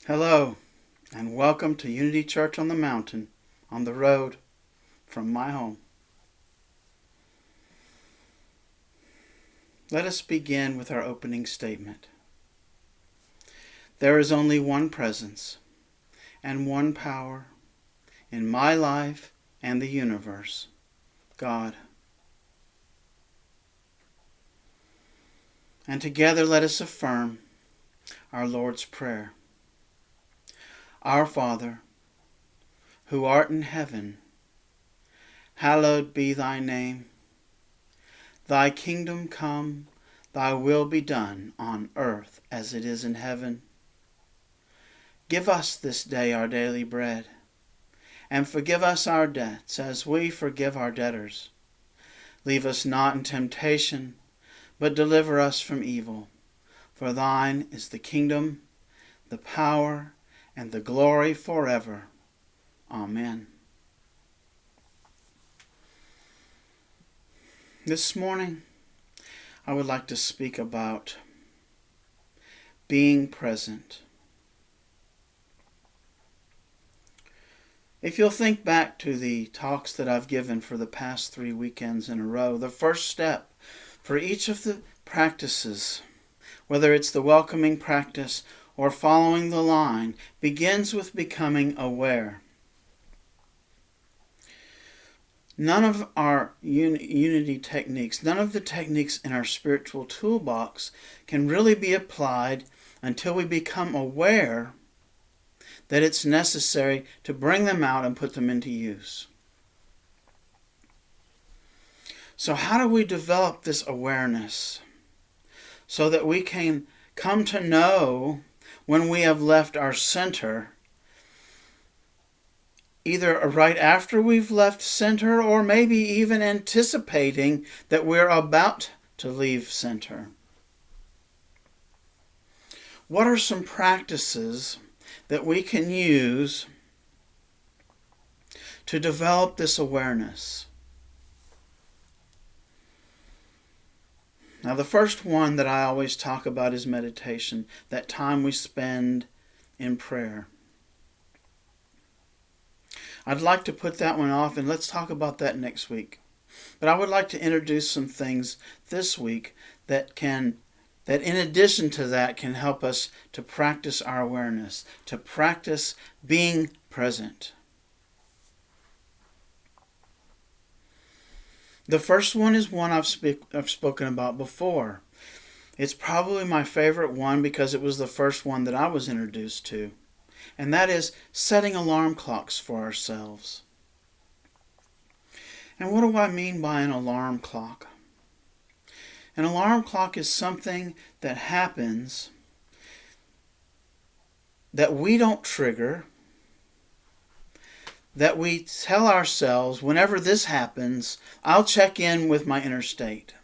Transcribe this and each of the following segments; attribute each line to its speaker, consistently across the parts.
Speaker 1: Hello, and welcome to Unity Church on the Mountain, on the road from my home. Let us begin with our opening statement. There is only one presence and one power in my life and the universe, God. And together let us affirm our Lord's Prayer. Our Father, who art in heaven, hallowed be thy name. Thy kingdom come, thy will be done on earth as it is in heaven. Give us this day our daily bread, and forgive us our debts as we forgive our debtors. Leave us not in temptation, but deliver us from evil. For thine is the kingdom, the power, and the glory forever. Amen. This morning, I would like to speak about being present. If you'll think back to the talks that I've given for the past 3 weekends in a row, the first step for each of the practices, whether it's the welcoming practice or following the line, begins with becoming aware. None of our unity techniques, none of the techniques in our spiritual toolbox can really be applied until we become aware that it's necessary to bring them out and put them into use. So how do we develop this awareness so that we can come to know when we have left our center, either right after we've left center or maybe even anticipating that we're about to leave center? What are some practices that we can use to develop this awareness? Now, the first one that I always talk about is meditation, that time we spend in prayer. I'd like to put that one off, and let's talk about that next week. But I would like to introduce some things this week that in addition to that can help us to practice our awareness, to practice being present. The first one is one I've spoken about before. It's probably my favorite one because it was the first one that I was introduced to. And that is setting alarm clocks for ourselves. And what do I mean by an alarm clock? An alarm clock is something that happens that we don't trigger, that we tell ourselves, whenever this happens, I'll check in with my inner state.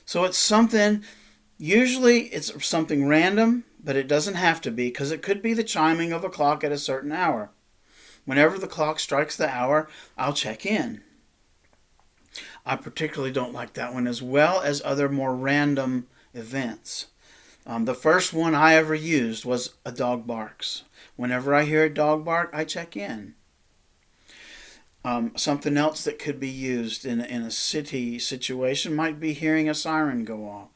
Speaker 1: So it's something, usually it's something random, but it doesn't have to be, because it could be the chiming of a clock at a certain hour. Whenever the clock strikes the hour, I'll check in. I particularly don't like that one, as well as other more random events. The first one I ever used was a dog barks. Whenever I hear a dog bark, I check in. Something else that could be used in a city situation might be hearing a siren go off.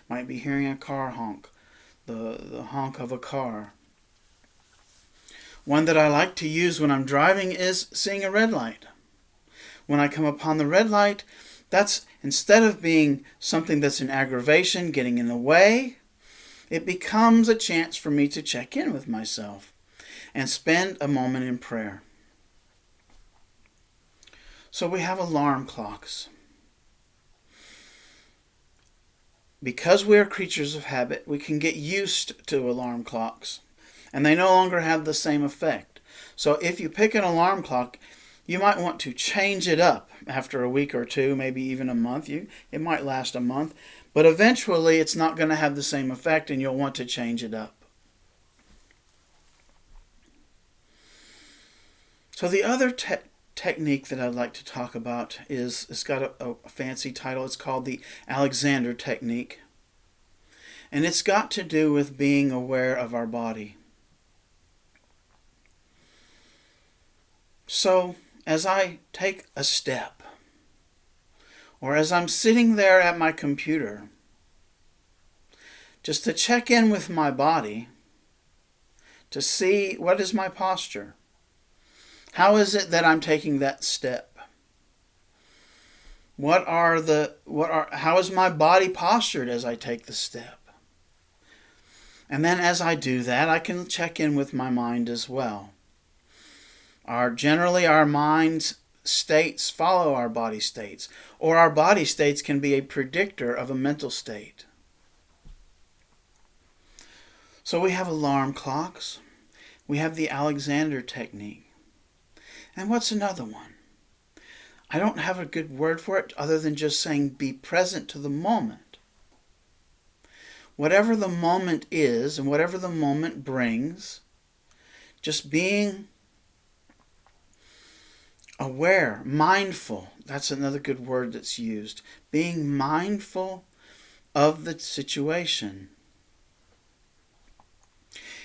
Speaker 1: Might be hearing a car honk, the honk of a car. One that I like to use when I'm driving is seeing a red light. When I come upon the red light, that's, instead of being something that's an aggravation, getting in the way, it becomes a chance for me to check in with myself and spend a moment in prayer. So we have alarm clocks. Because we are creatures of habit, we can get used to alarm clocks, and they no longer have the same effect. So if you pick an alarm clock, you might want to change it up after a week or two, maybe even a month. It might last a month, but eventually it's not going to have the same effect, and you'll want to change it up. So the other technique that I'd like to talk about it's got a fancy title. It's called the Alexander technique. And it's got to do with being aware of our body. So, as I take a step, or as I'm sitting there at my computer, just to check in with my body, to see what is my posture. How is it that I'm taking that step? How is my body postured as I take the step? And then as I do that, I can check in with my mind as well. Generally, our mind's states follow our body states, or our body states can be a predictor of a mental state. So we have alarm clocks. We have the Alexander technique. And what's another one? I don't have a good word for it other than just saying be present to the moment. Whatever the moment is and whatever the moment brings, just being aware, mindful. That's another good word that's used. Being mindful of the situation.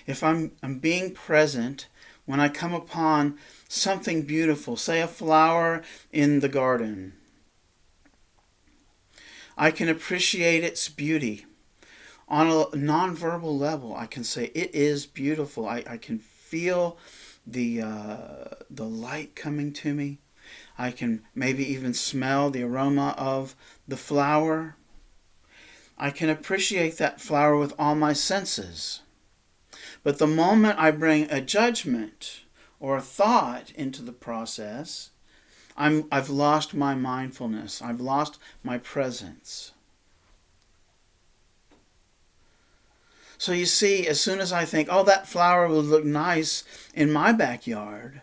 Speaker 1: If I'm being present when I come upon something beautiful, say a flower in the garden, I can appreciate its beauty. On a nonverbal level, I can say it is beautiful. I can feel the light coming to me. I can maybe even smell the aroma of the flower. I can appreciate that flower with all my senses. But the moment I bring a judgment or a thought into the process, I've lost my mindfulness. I've lost my presence. So you see, as soon as I think, oh, that flower would look nice in my backyard,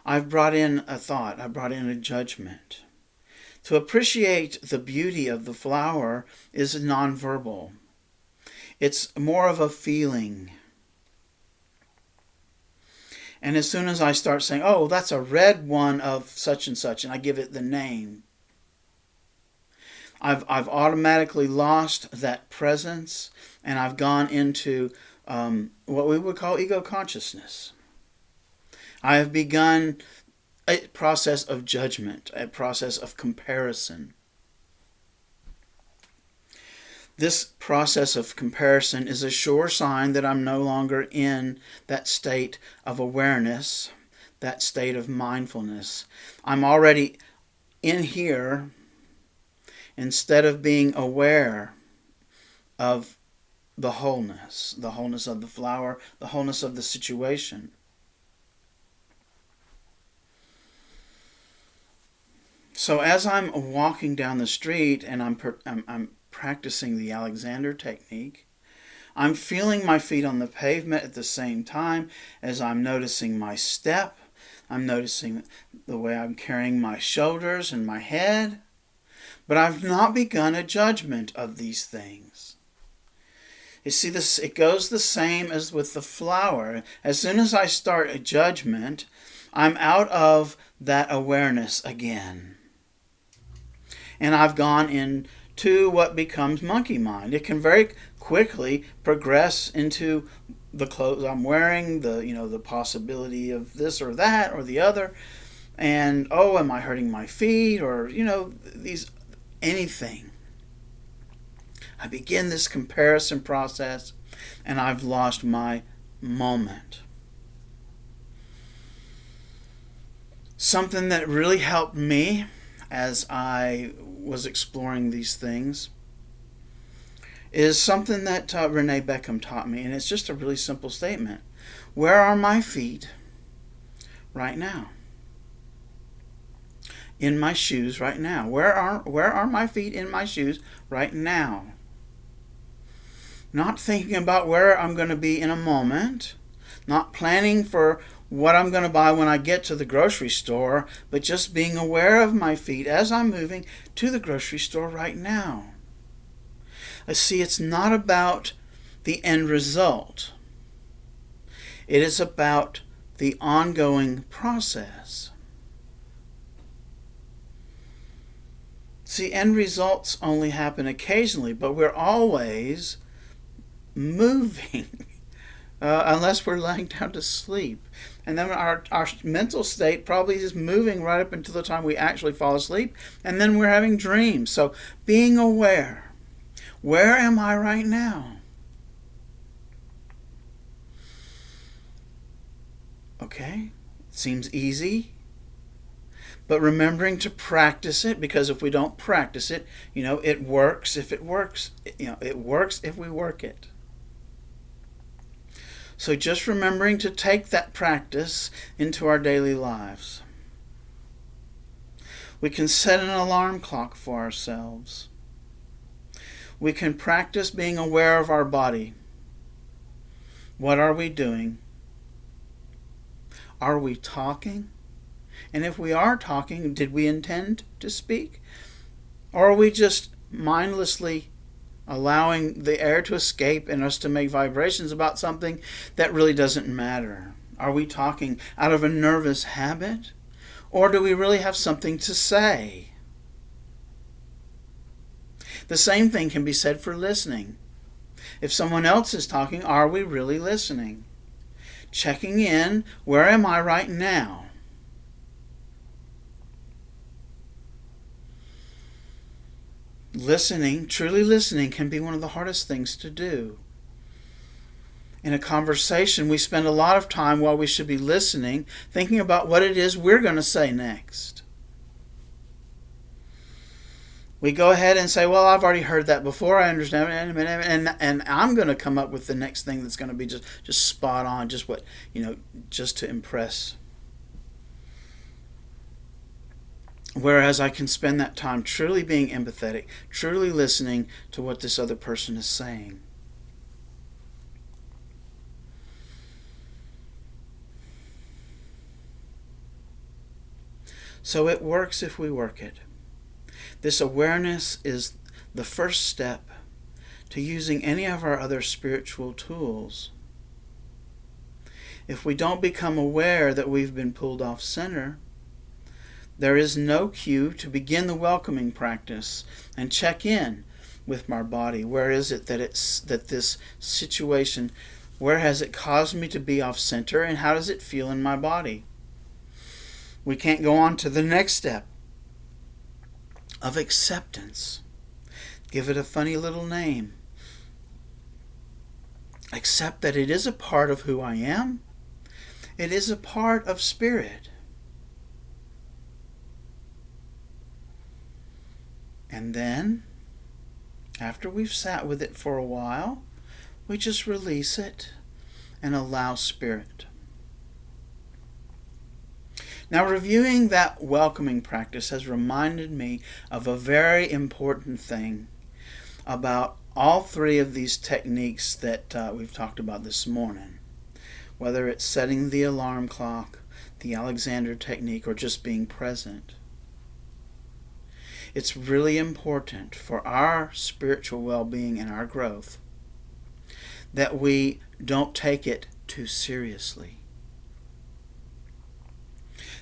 Speaker 1: I've brought in a thought. I've brought in a judgment. To appreciate the beauty of the flower is nonverbal. It's more of a feeling. And as soon as I start saying, oh, that's a red one of such and such, and I give it the name, I've automatically lost that presence, and I've gone into what we would call ego consciousness. I have begun a process of judgment, a process of comparison. This process of comparison is a sure sign that I'm no longer in that state of awareness, that state of mindfulness. I'm already in here instead of being aware of the wholeness of the flower, the wholeness of the situation. So as I'm walking down the street and I'm practicing the Alexander technique, I'm feeling my feet on the pavement at the same time as I'm noticing my step. I'm noticing the way I'm carrying my shoulders and my head. But I've not begun a judgment of these things. You see, it goes the same as with the flower. As soon as I start a judgment, I'm out of that awareness again. And I've gone into what becomes monkey mind. It can very quickly progress into the clothes I'm wearing, the possibility of this or that or the other, and oh, am I hurting my feet, or anything. I begin this comparison process, and I've lost my moment. Something that really helped me as I was exploring these things is something that Renee Beckham taught me, and it's just a really simple statement. Where are my feet right now? In my shoes right now. Where are my feet in my shoes right now? Not thinking about where I'm going to be in a moment, not planning for what I'm going to buy when I get to the grocery store, but just being aware of my feet as I'm moving to the grocery store right now. See, it's not about the end result. It is about the ongoing process. See, end results only happen occasionally, but we're always moving unless we're laying down to sleep. And then our mental state probably is moving right up until the time we actually fall asleep, and then we're having dreams. So being aware. Where am I right now? Okay, seems easy. But remembering to practice it, because if we don't practice it, it works if it works. It works if we work it. So just remembering to take that practice into our daily lives. We can set an alarm clock for ourselves. We can practice being aware of our body. What are we doing? Are we talking? And if we are talking, did we intend to speak? Or are we just mindlessly allowing the air to escape and us to make vibrations about something that really doesn't matter? Are we talking out of a nervous habit? Or do we really have something to say? The same thing can be said for listening. If someone else is talking, are we really listening? Checking in, where am I right now? Listening, truly listening, can be one of the hardest things to do. In a conversation, we spend a lot of time while we should be listening, thinking about what it is we're going to say next. We go ahead and say, well, I've already heard that before, I understand it, and I'm going to come up with the next thing that's going to be just spot on, just what, just to impress. Whereas I can spend that time truly being empathetic, truly listening to what this other person is saying. So it works if we work it. This awareness is the first step to using any of our other spiritual tools. If we don't become aware that we've been pulled off center, there is no cue to begin the welcoming practice and check in with my body. Where is it that this situation, where has it caused me to be off center, and how does it feel in my body? We can't go on to the next step of acceptance. Give it a funny little name. Accept that it is a part of who I am. It is a part of spirit. And then, after we've sat with it for a while, we just release it and allow spirit. Now, reviewing that welcoming practice has reminded me of a very important thing about all three of these techniques that we've talked about this morning. Whether it's setting the alarm clock, the Alexander technique, or just being present. It's really important for our spiritual well-being and our growth that we don't take it too seriously.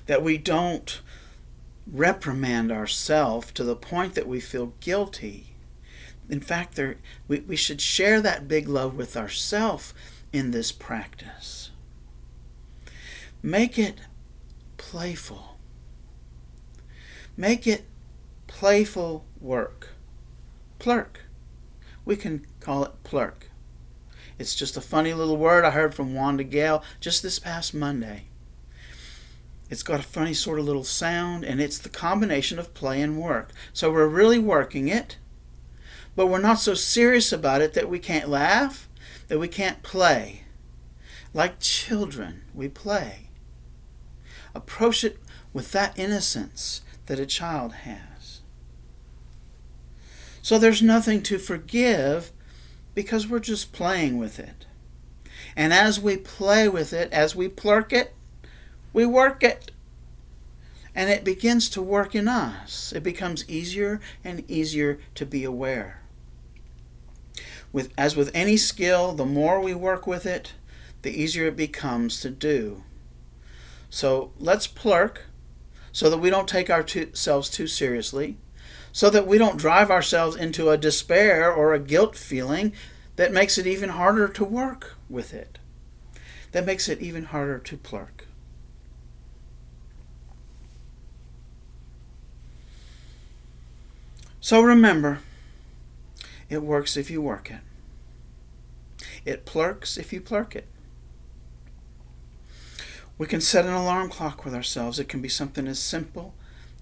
Speaker 1: That we don't reprimand ourselves to the point that we feel guilty. In fact, we should share that big love with ourselves in this practice. Make it playful. Make it playful work. Plurk. We can call it plurk. It's just a funny little word I heard from Wanda Gale just this past Monday. It's got a funny sort of little sound, and it's the combination of play and work. So we're really working it, but we're not so serious about it that we can't laugh, that we can't play. Like children, we play. Approach it with that innocence that a child has. So there's nothing to forgive because we're just playing with it. And as we play with it, as we plurk it, we work it. And it begins to work in us. It becomes easier and easier to be aware. As with any skill, the more we work with it, the easier it becomes to do. So let's plurk so that we don't take ourselves too seriously, so that we don't drive ourselves into a despair or a guilt feeling that makes it even harder to work with it, that makes it even harder to plurk. So remember, it works if you work it. It plurks if you plurk it. We can set an alarm clock with ourselves. It can be something as simple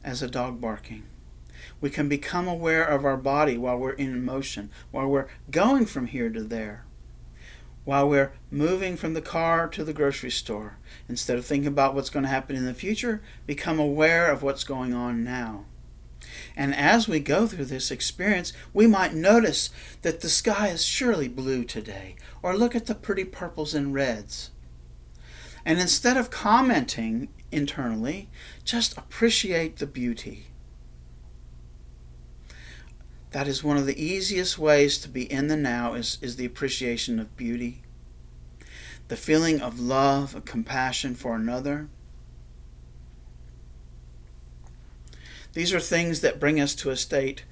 Speaker 1: as a dog barking. We can become aware of our body while we're in motion, while we're going from here to there, while we're moving from the car to the grocery store. Instead of thinking about what's going to happen in the future, become aware of what's going on now. And as we go through this experience, we might notice that the sky is surely blue today, or look at the pretty purples and reds. And instead of commenting internally, just appreciate the beauty. That is one of the easiest ways to be in the now is the appreciation of beauty. The feeling of love, of compassion for another. These are things that bring us to a state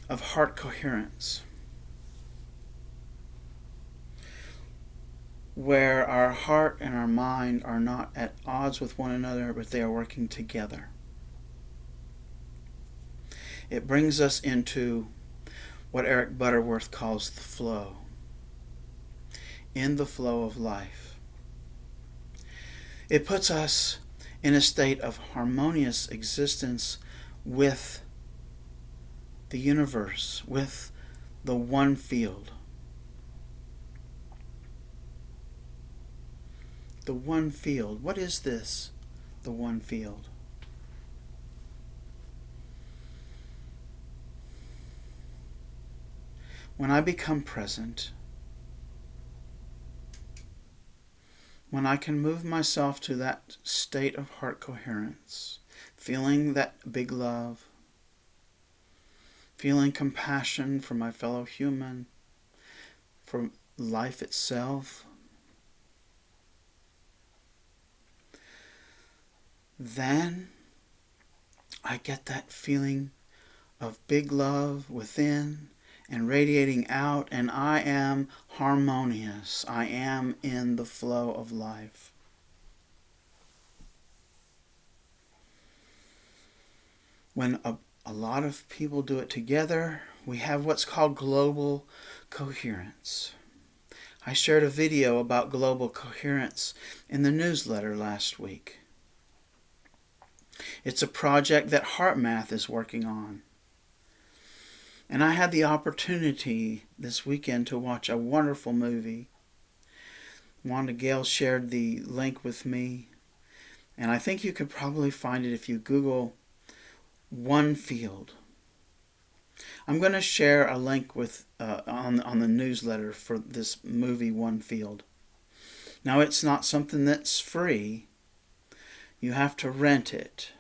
Speaker 1: of heart coherence, where our heart and our mind are not at odds with one another, but they are working together. It brings us into what Eric Butterworth calls the flow, in the flow of life. It puts us in a state of harmonious existence with the universe, with the one field. The one field. What is this? The one field. When I become present, when I can move myself to that state of heart coherence, feeling that big love, feeling compassion for my fellow human, for life itself, then I get that feeling of big love within and radiating out, and I am harmonious. I am in the flow of life. When a lot of people do it together, we have what's called global coherence. I shared a video about global coherence in the newsletter last week. It's a project that HeartMath is working on. And I had the opportunity this weekend to watch a wonderful movie. Wanda Gale shared the link with me. And I think you could probably find it if you Google One Field. I'm going to share a link with on the newsletter for this movie One Field. Now it's not something that's free. You have to rent it.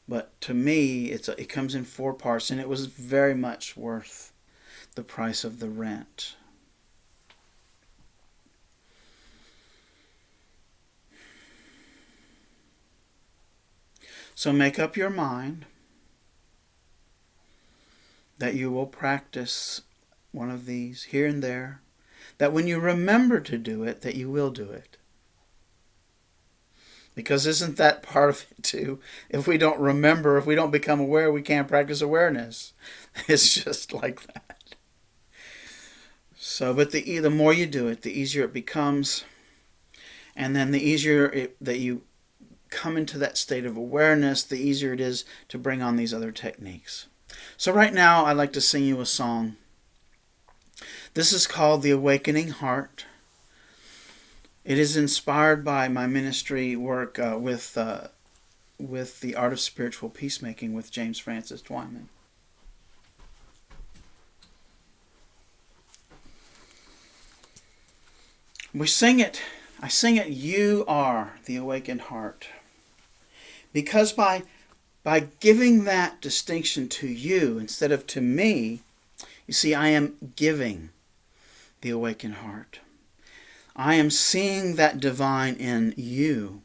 Speaker 1: But to me, it comes in 4 parts, and it was very much worth the price of the rent. So make up your mind that you will practice one of these here and there, that when you remember to do it, that you will do it. Because isn't that part of it too? If we don't remember, if we don't become aware, we can't practice awareness. It's just like that. So, but the more you do it, the easier it becomes. And then the easier that you come into that state of awareness, the easier it is to bring on these other techniques. So right now, I'd like to sing you a song. This is called The Awakening Heart. It is inspired by my ministry work with the Art of Spiritual Peacemaking with James Francis Twyman. We sing it. I sing it, you are the awakened heart. Because by giving that distinction to you instead of to me, you see, I am giving the awakened heart. I am seeing that divine in you.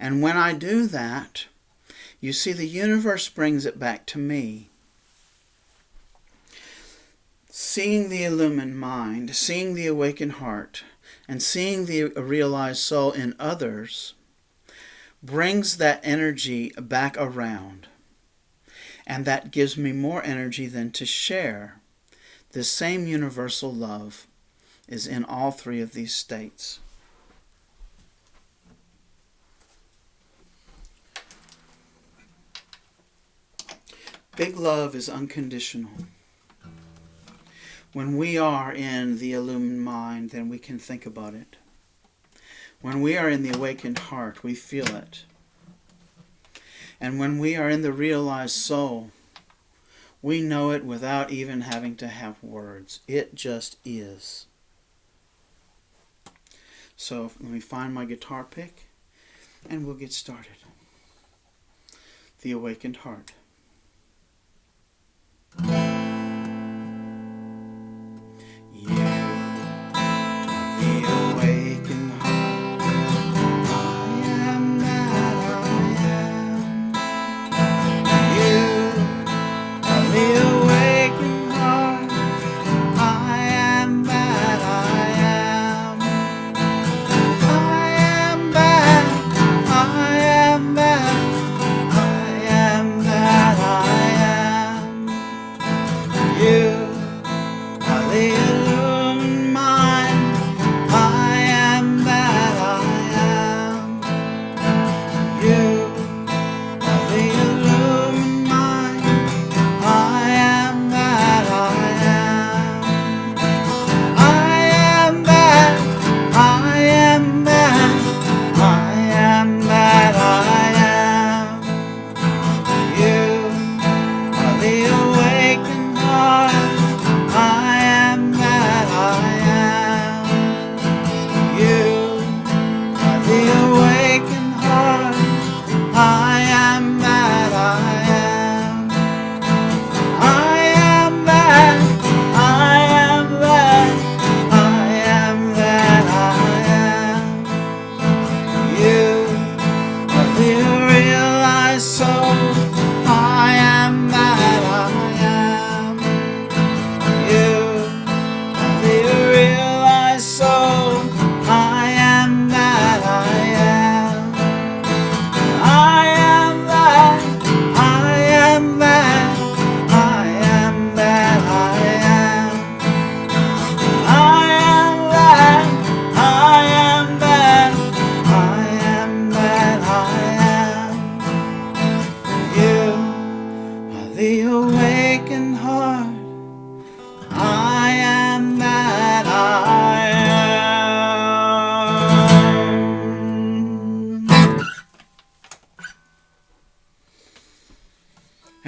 Speaker 1: And when I do that, you see, the universe brings it back to me. Seeing the illumined mind, seeing the awakened heart, and seeing the realized soul in others brings that energy back around. And that gives me more energy than to share. This same universal love is in all three of these states. Big love is unconditional. When we are in the illumined mind, then we can think about it. When we are in the awakened heart, we feel it. And when we are in the realized soul, we know it without even having to have words. It just is. So let me find my guitar pick and we'll get started. The awakened heart.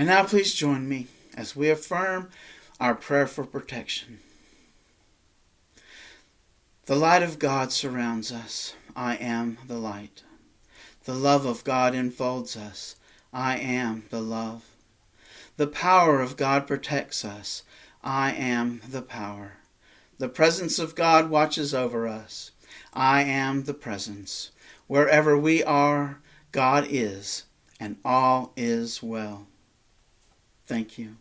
Speaker 1: And now please join me as we affirm our prayer for protection. The light of God surrounds us. I am the light. The love of God enfolds us. I am the love. The power of God protects us. I am the power. The presence of God watches over us. I am the presence. Wherever we are, God is, and all is well. Thank you.